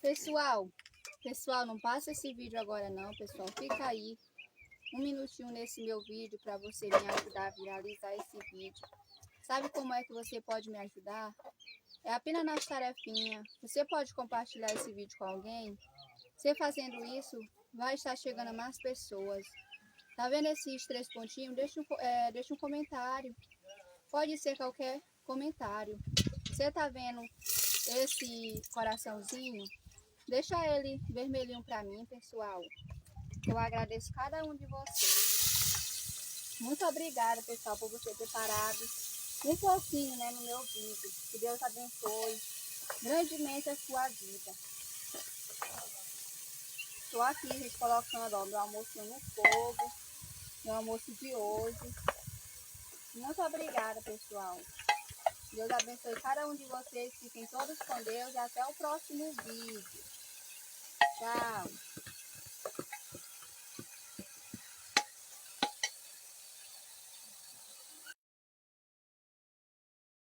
Pessoal, não passa esse vídeo agora não, pessoal. Fica aí um minutinho nesse meu vídeo para você me ajudar a viralizar esse vídeo. Sabe como é que você pode me ajudar? É apenas nas tarefinhas. Você pode compartilhar esse vídeo com alguém? Você fazendo isso, vai estar chegando a mais pessoas. Tá vendo esses 3 pontinhos? Deixa um comentário. Pode ser qualquer comentário. Você tá vendo esse coraçãozinho? Deixa ele vermelhinho para mim, pessoal. Eu agradeço cada um de vocês. Muito obrigada, pessoal, por você ter parado um pouquinho, né, no meu vídeo. Que Deus abençoe grandemente a sua vida. Estou aqui, gente, colocando ó, meu almoço no fogo. Meu almoço de hoje. Muito obrigada, pessoal. Deus abençoe cada um de vocês. Fiquem todos com Deus e até o próximo vídeo. Tchau.